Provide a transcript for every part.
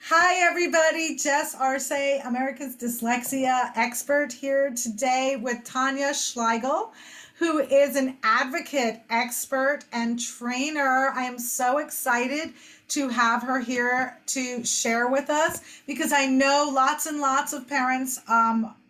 Hi, everybody. Jess Arce, America's Dyslexia Expert, here today with Tanya Schlegel, who is an advocate, expert, and trainer. I am so excited to have her here to share with us because I know lots and lots of parents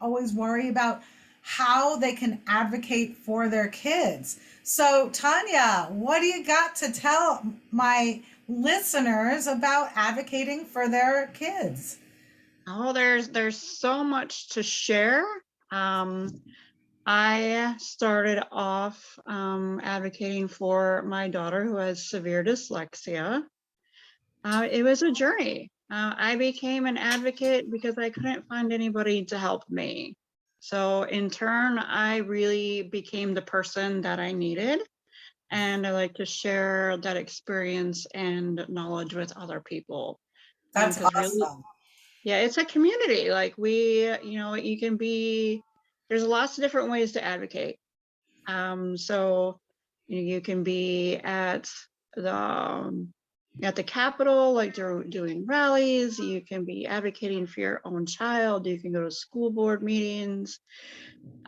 always worry about how they can advocate for their kids. So, Tanya, what do you got to tell my listeners about advocating for their kids? Oh, there's so much to share. Um, I started off advocating for my daughter who has severe dyslexia. It was a journey. I became an advocate because I couldn't find anybody to help me. So in turn, I really became the person that I needed. And I like to share that experience and knowledge with other people. That's Because really, awesome. yeah, it's a community. Like you can be, there's lots of different ways to advocate. So you can be the um, at the Capitol, like doing rallies. You can be advocating for your own child. You can go to school board meetings.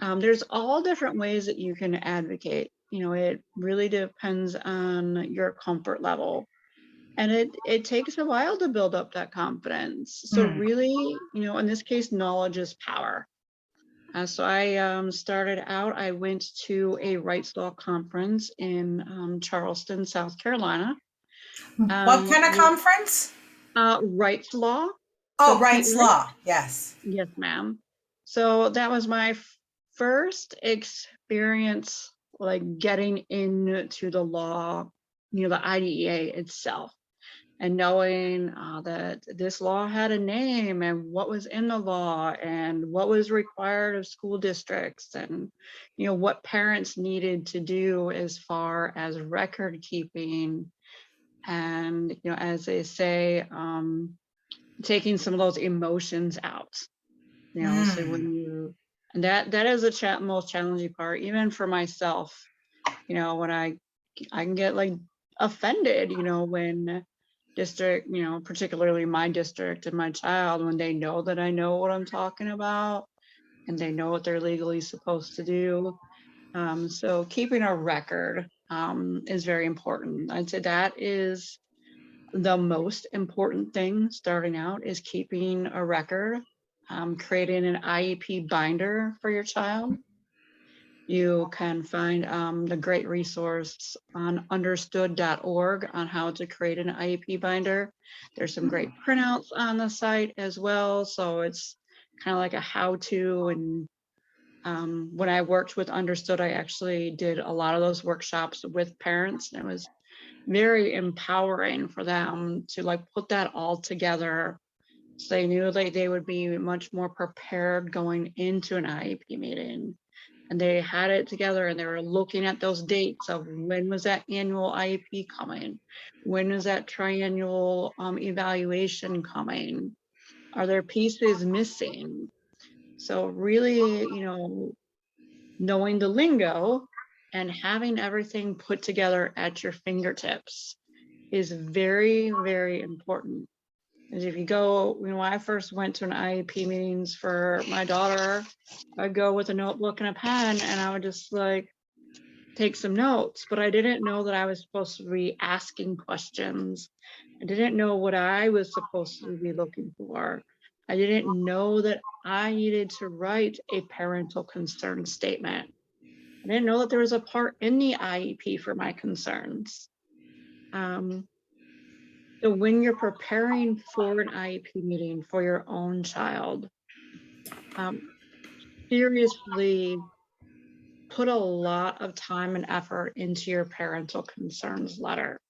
There's all different ways that you can advocate. It really depends on your comfort level. And it takes a while to build up that confidence. So Hmm. really, in this case, knowledge is power. So I started out, I went to a rights law conference in Charleston, South Carolina. What kind of With conference? rights law. So Oh, rights law. Yes. yes, ma'am. So that was my first experience, like getting into the law, the IDEA itself. And knowing that this law had a name and what was in the law and what was required of school districts and what parents needed to do as far as record keeping and as they say, taking some of those emotions out. So Hmm. when you, and that is the most challenging part, even for myself. When I can get like offended, when district, particularly my district and my child, when they know that I know what I'm talking about and they know what they're legally supposed to do. So keeping a record is very important. I'd say that is the most important thing starting out, is keeping a record, creating an IEP binder for your child. You can find the great resource on understood.org on how to create an IEP binder. There's some great printouts on the site as well. So it's kind of like a how-to. And when I worked with Understood, I actually did a lot of those workshops with parents. And it was very empowering for them to like put that all together. So they knew they would be much more prepared going into an IEP meeting, and they had it together and they were looking at those dates of when was that annual IEP coming? When is that triannual evaluation coming? Are there pieces missing? So really, knowing the lingo and having everything put together at your fingertips is very, very important. Because if you go, when I first went to an IEP meetings for my daughter, I'd go with a notebook and a pen and I would just like take some notes, but I didn't know that I was supposed to be asking questions. I didn't know what I was supposed to be looking for. I didn't know that I needed to write a parental concern statement. I didn't know that there was a part in the IEP for my concerns. Um, so when you're preparing for an IEP meeting for your own child, um, seriously put a lot of time and effort into your parental concerns letter.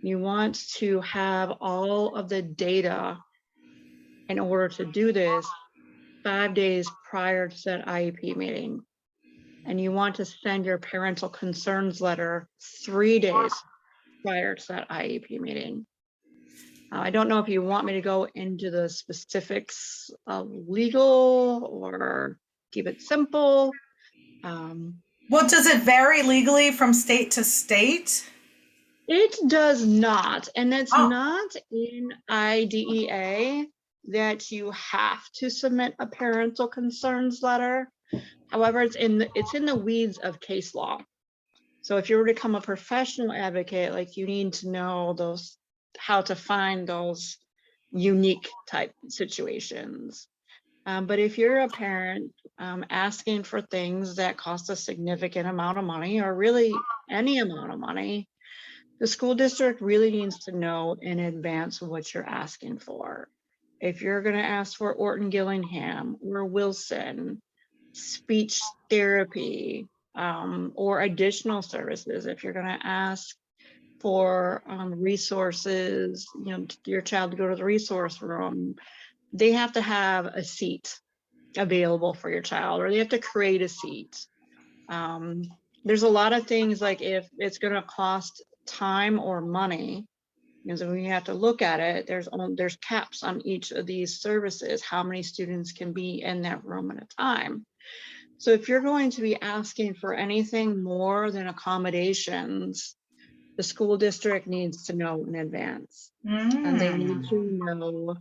You want to have all of the data in order to do this 5 days prior to that IEP meeting. And you want to send your parental concerns letter 3 days prior to that IEP meeting. I don't know if you want me to go into the specifics of legal or keep it simple. Um, Well, does it vary legally from state to state? It does not, and it's Oh, not in IDEA that you have to submit a parental concerns letter. However, it's in the weeds of case law. So if you were to become a professional advocate, like you need to know how to find those unique type situations. But if you're a parent asking for things that cost a significant amount of money, or really any amount of money, the school district really needs to know in advance what you're asking for. If you're going to ask for Orton Gillingham or Wilson, speech therapy, or additional services, if you're going to ask for resources, your child to go to the resource room, they have to have a seat available for your child, or they have to create a seat. There's a lot of things, like if it's going to cost time or money, because when you have to look at it, there's caps on each of these services, how many students can be in that room at a time. So if you're going to be asking for anything more than accommodations, the school district needs to know in advance, and they need to know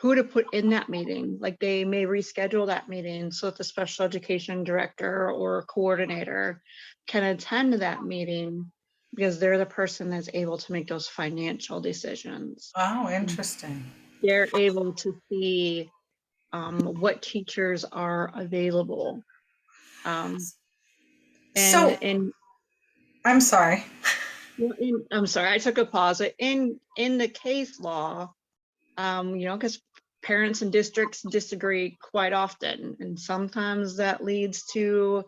who to put in that meeting. Like they may reschedule that meeting so that the special education director or coordinator can attend that meeting, because they're the person that's able to make those financial decisions. oh, interesting. They're able to see what teachers are available. So, And I'm sorry. I'm sorry, I took a pause. In the case law, because parents and districts disagree quite often, and sometimes that leads to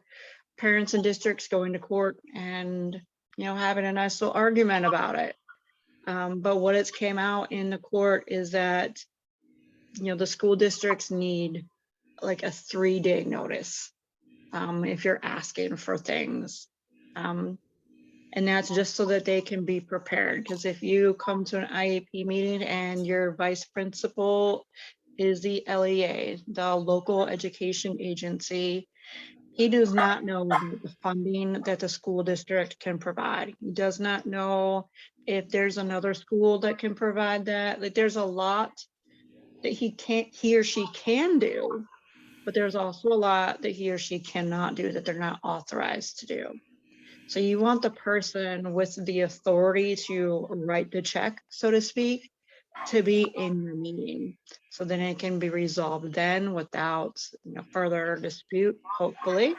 parents and districts going to court and having a nice little argument about it. But what it's came out in the court is that the school districts need like a 3-day notice if you're asking for things. And that's just so that they can be prepared. Because if you come to an IEP meeting and your vice principal is the LEA, the local education agency, he does not know about the funding that the school district can provide. He does not know if there's another school that can provide that. Like there's a lot that he or she can do, but there's also a lot that he or she cannot do, that they're not authorized to do. So you want the person with the authority to write the check, so to speak, to be in your meeting, so then it can be resolved then without further dispute, hopefully.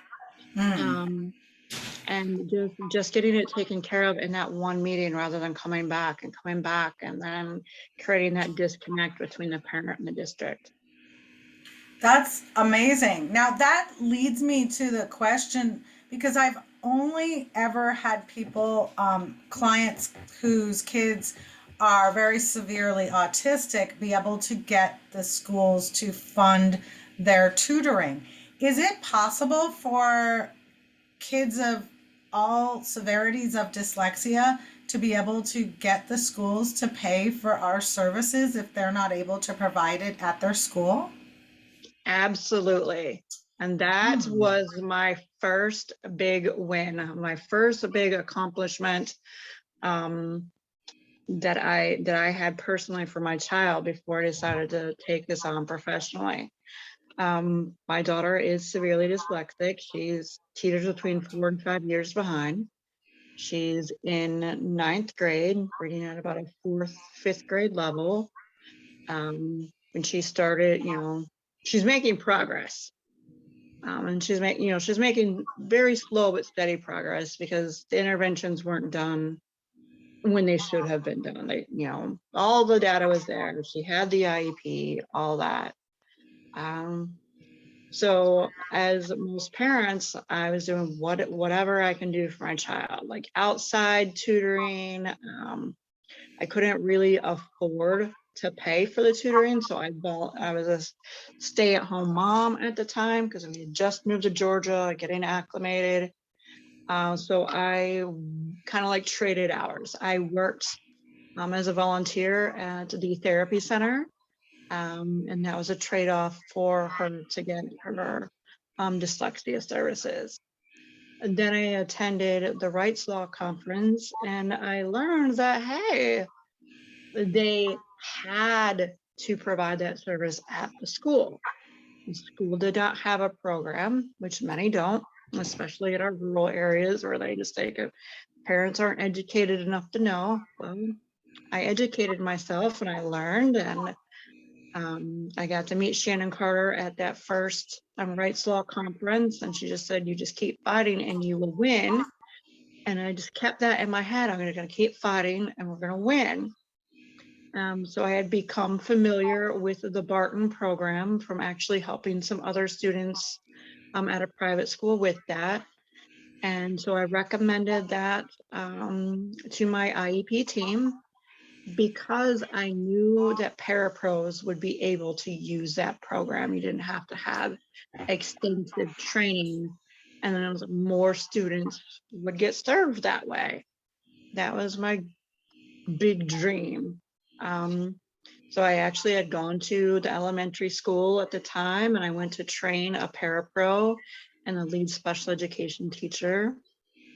And just getting it taken care of in that one meeting, rather than coming back and then creating that disconnect between the parent and the district. That's amazing. Now that leads me to the question, because I've only ever had people, clients whose kids are very severely autistic, be able to get the schools to fund their tutoring. Is it possible for kids of all severities of dyslexia to be able to get the schools to pay for our services if they're not able to provide it at their school? Absolutely. And that was my first big win, my first big accomplishment that I had personally for my child before I decided to take this on professionally. My daughter is severely dyslexic. She's teeters between 4 and 5 years behind. She's in 9th grade, reading at about a 4th, 5th grade level. When she started, she's making progress. And she's making very slow but steady progress, because the interventions weren't done when they should have been done. They, all the data was there. She had the IEP, all that. So as most parents, I was doing whatever I can do for my child, like outside tutoring. I couldn't really afford to pay for the tutoring, so I was a stay-at-home mom at the time, because we had just moved to Georgia, getting acclimated. So I kind of like traded hours. I worked as a volunteer at the therapy center, and that was a trade-off for her to get her dyslexia services. then I attended the Rights Law Conference, and I learned that, hey, they had to provide that service at the school. The school did not have a program, which many don't, especially in our rural areas where they just take it. Parents aren't educated enough to know. Well, I educated myself and I learned, and I got to meet Shannon Carter at that first Rights Law Conference, and she just said, you just keep fighting and you will win. And I just kept that in my head. I'm gonna keep fighting and we're gonna win. So I had become familiar with the Barton program from actually helping some other students at a private school with that. And so I recommended that to my IEP team because I knew that parapros would be able to use that program. You didn't have to have extensive training, and then more students would get served that way. That was my big dream. So I actually had gone to the elementary school at the time, and I went to train a parapro and a lead special education teacher.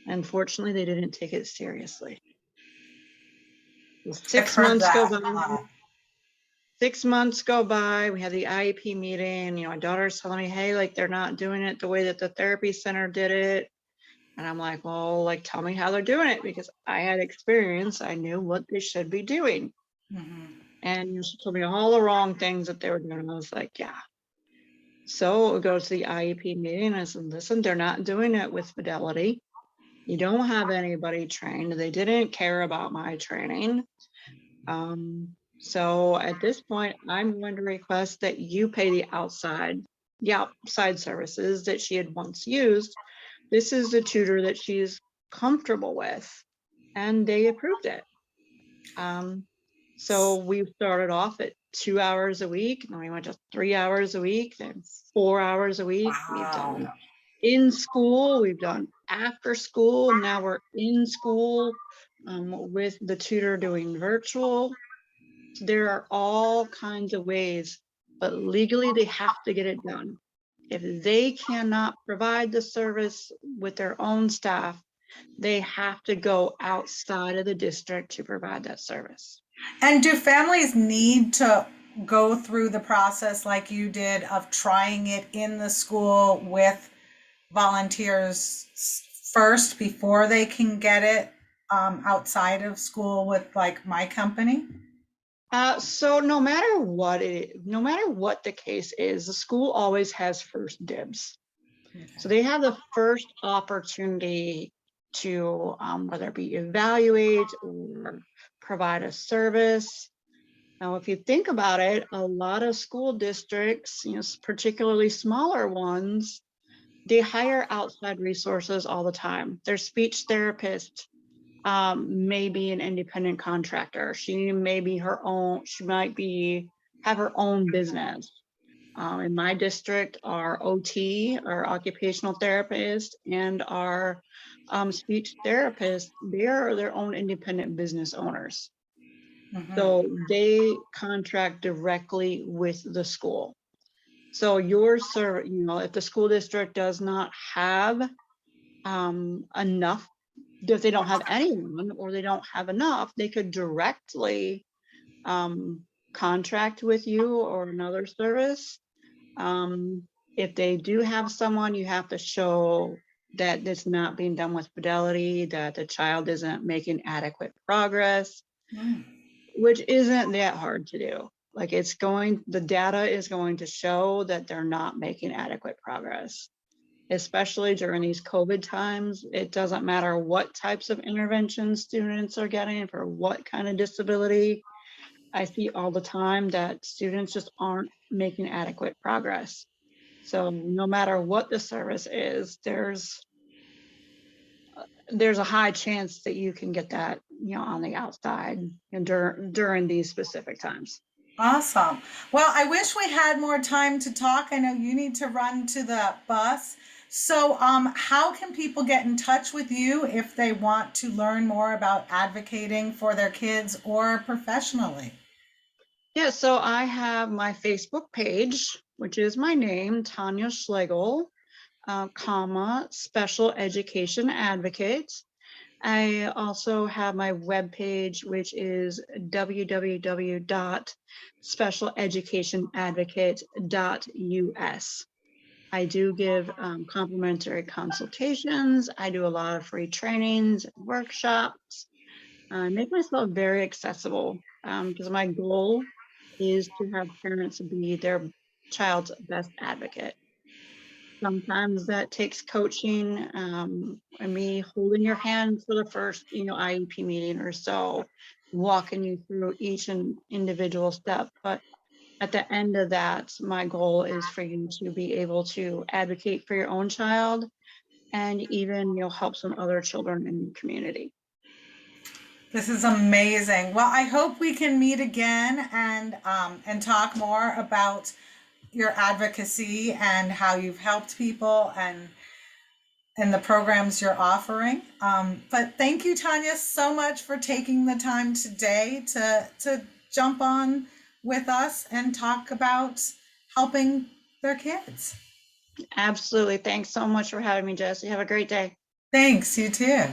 Unfortunately, they didn't take it seriously. I've heard that. 6 months go by, we had the IEP meeting, my daughter's telling me, hey, like they're not doing it the way that the therapy center did it. And I'm like, well, like, tell me how they're doing it, because I had experience. I knew what they should be doing. And she told me all the wrong things that they were doing. And I was like, yeah. So we go to the IEP meeting and I said, listen, they're not doing it with fidelity. You don't have anybody trained. They didn't care about my training. So at this point, I'm going to request that you pay the outside services that she had once used. This is the tutor that she's comfortable with, and they approved it. So we started off at 2 hours a week, and we went to 3 hours a week, then 4 hours a week. Wow. We've done in school, we've done after school. Now we're in school with the tutor doing virtual. There are all kinds of ways, but legally they have to get it done. If they cannot provide the service with their own staff, they have to go outside of the district to provide that service. And do families need to go through the process like you did of trying it in the school with volunteers first before they can get it outside of school with like my company? So no matter what the case is, the school always has first dibs. Okay. So they have the first opportunity to whether it be evaluate or provide a service. Now, if you think about it, a lot of school districts, particularly smaller ones, they hire outside resources all the time. Their speech therapist may be an independent contractor. She may be have her own business. In my district, our OT, our occupational therapist, and our speech therapist, they are their own independent business owners. So they contract directly with the school. So your service, if the school district does not have enough, if they don't have anyone or they don't have enough, they could directly contract with you or another service. If they do have someone, you have to show that it's not being done with fidelity, that the child isn't making adequate progress, which isn't that hard to do. Like the data is going to show that they're not making adequate progress, especially during these COVID times. It doesn't matter what types of interventions students are getting for what kind of disability. I see all the time that students just aren't making adequate progress. So no matter what the service is, there's a high chance that you can get that, on the outside and during these specific times. Awesome. Well, I wish we had more time to talk. I know you need to run to the bus. So how can people get in touch with you if they want to learn more about advocating for their kids or professionally? Yeah, so I have my Facebook page, which is my name, Tanya Schlegel. comma, special education advocate. I also have my webpage, which is www.specialeducationadvocate.us. I do give complimentary consultations. I do a lot of free trainings, workshops. I make myself very accessible because my goal is to have parents be their child's best advocate. Sometimes that takes coaching, and me holding your hand for the first, IEP meeting or so, walking you through each and individual step. But at the end of that, my goal is for you to be able to advocate for your own child and even, help some other children in the community. This is amazing. Well, I hope we can meet again and talk more about your advocacy and how you've helped people and the programs you're offering. But thank you, Tanya, so much for taking the time today to jump on with us and talk about helping their kids. Absolutely. Thanks so much for having me, Jess. You have a great day. Thanks, you too.